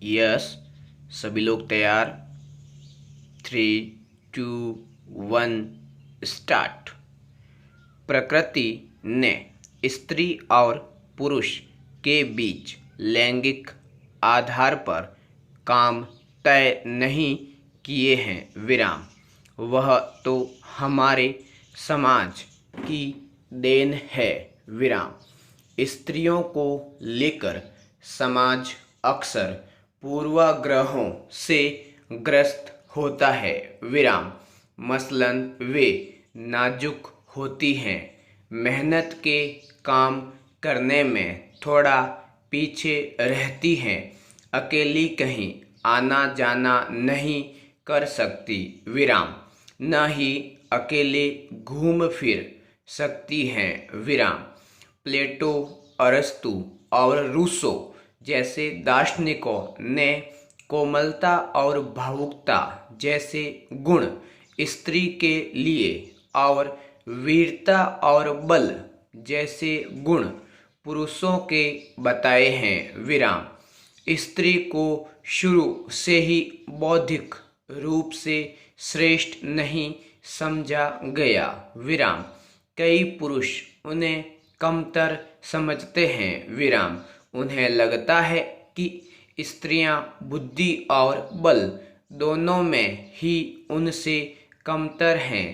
Yes, सभी लोग तैयार। 3, 2, 1 स्टार्ट। प्रकृति ने स्त्री और पुरुष के बीच लैंगिक आधार पर काम तय नहीं किए हैं विराम। वह तो हमारे समाज की देन है विराम। स्त्रियों को लेकर समाज अक्सर पूर्वाग्रहों से ग्रस्त होता है विराम। मसलन वे नाजुक होती हैं, मेहनत के काम करने में थोड़ा पीछे रहती हैं, अकेली कहीं आना जाना नहीं कर सकती विराम, न ही अकेले घूम फिर सकती हैं विराम। प्लेटो, अरस्तु और रूसो जैसे दार्शनिकों ने कोमलता और भावुकता जैसे गुण स्त्री के लिए और वीरता और बल जैसे गुण पुरुषों के बताए हैं विराम। स्त्री को शुरू से ही बौद्धिक रूप से श्रेष्ठ नहीं समझा गया विराम। कई पुरुष उन्हें कमतर समझते हैं विराम। उन्हें लगता है कि स्त्रियां बुद्धि और बल दोनों में ही उनसे कमतर हैं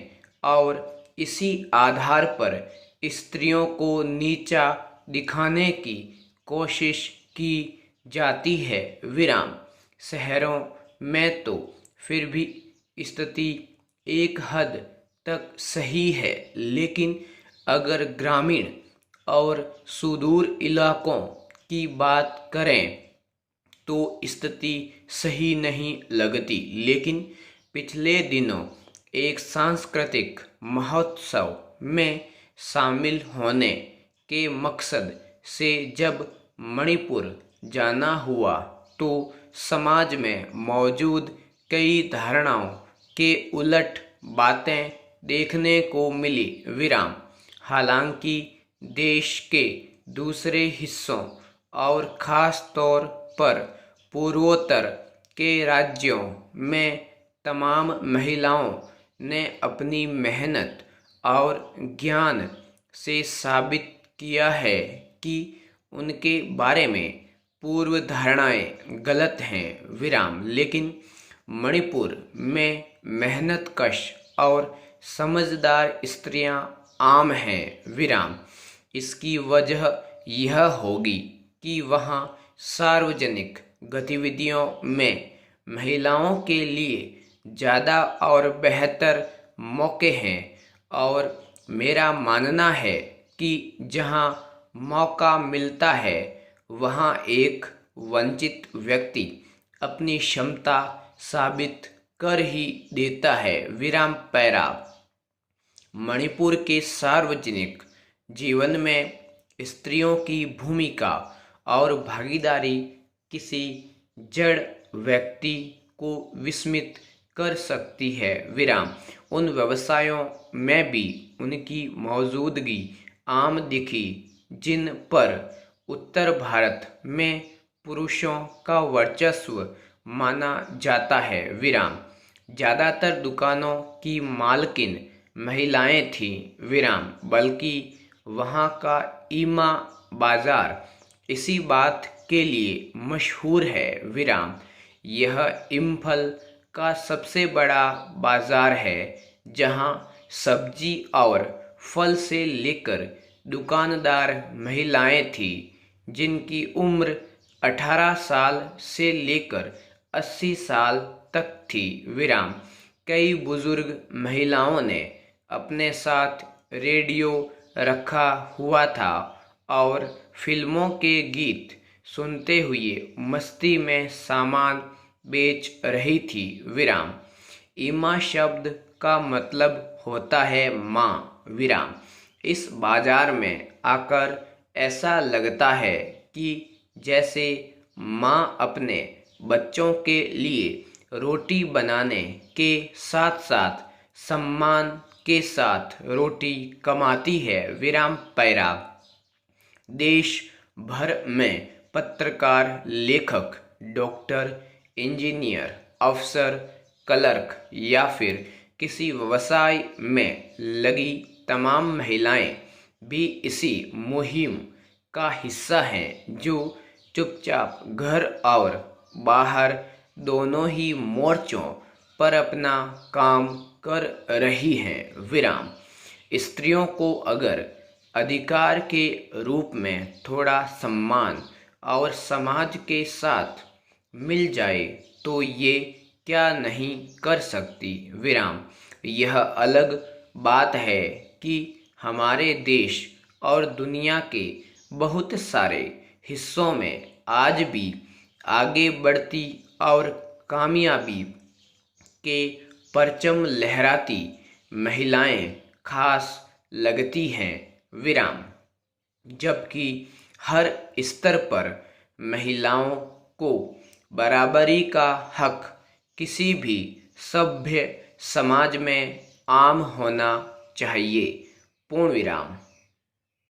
और इसी आधार पर स्त्रियों को नीचा दिखाने की कोशिश की जाती है विराम। शहरों में तो फिर भी स्थिति एक हद तक सही है, लेकिन अगर ग्रामीण और सुदूर इलाकों की बात करें तो स्थिति सही नहीं लगती। लेकिन पिछले दिनों एक सांस्कृतिक महोत्सव में शामिल होने के मकसद से जब मणिपुर जाना हुआ तो समाज में मौजूद कई धारणाओं के उलट बातें देखने को मिली विराम। हालांकि देश के दूसरे हिस्सों और ख़ास तौर पर पूर्वोत्तर के राज्यों में तमाम महिलाओं ने अपनी मेहनत और ज्ञान से साबित किया है कि उनके बारे में पूर्व धारणाएं गलत हैं विराम। लेकिन मणिपुर में मेहनतकश और समझदार स्त्रियां आम हैं विराम। इसकी वजह यह होगी कि वहां सार्वजनिक गतिविधियों में महिलाओं के लिए ज़्यादा और बेहतर मौके हैं और मेरा मानना है कि जहां मौका मिलता है वहां एक वंचित व्यक्ति अपनी क्षमता साबित कर ही देता है विराम। पैरा मणिपुर के सार्वजनिक जीवन में स्त्रियों की भूमिका और भागीदारी किसी जड़ व्यक्ति को विस्मित कर सकती है विराम। उन व्यवसायों में भी उनकी मौजूदगी आम दिखी जिन पर उत्तर भारत में पुरुषों का वर्चस्व माना जाता है विराम। ज़्यादातर दुकानों की मालकिन महिलाएं थीं विराम, बल्कि वहाँ का ईमा बाजार इसी बात के लिए मशहूर है विराम। यह इम्फल का सबसे बड़ा बाजार है जहाँ सब्जी और फल से लेकर दुकानदार महिलाएं थीं जिनकी उम्र 18 साल से लेकर 80 साल तक थी विराम। कई बुजुर्ग महिलाओं ने अपने साथ रेडियो रखा हुआ था और फिल्मों के गीत सुनते हुए मस्ती में सामान बेच रही थी विराम। ईमा शब्द का मतलब होता है माँ विराम। इस बाजार में आकर ऐसा लगता है कि जैसे माँ अपने बच्चों के लिए रोटी बनाने के साथ साथ सम्मान के साथ रोटी कमाती है विराम। पैरा देश भर में पत्रकार, लेखक, डॉक्टर, इंजीनियर, अफसर, क्लर्क या फिर किसी व्यवसाय में लगी तमाम महिलाएं भी इसी मुहिम का हिस्सा हैं, जो चुपचाप घर और बाहर दोनों ही मोर्चों पर अपना काम कर रही हैं। विराम। स्त्रियों को अगर अधिकार के रूप में थोड़ा सम्मान और समाज के साथ मिल जाए तो ये क्या नहीं कर सकती। विराम। यह अलग बात है कि हमारे देश और दुनिया के बहुत सारे हिस्सों में आज भी आगे बढ़ती और कामयाबी के परचम लहराती महिलाएं खास लगती हैं। विराम। जबकि हर स्तर पर महिलाओं को बराबरी का हक किसी भी सभ्य समाज में आम होना चाहिए। पूर्ण विराम।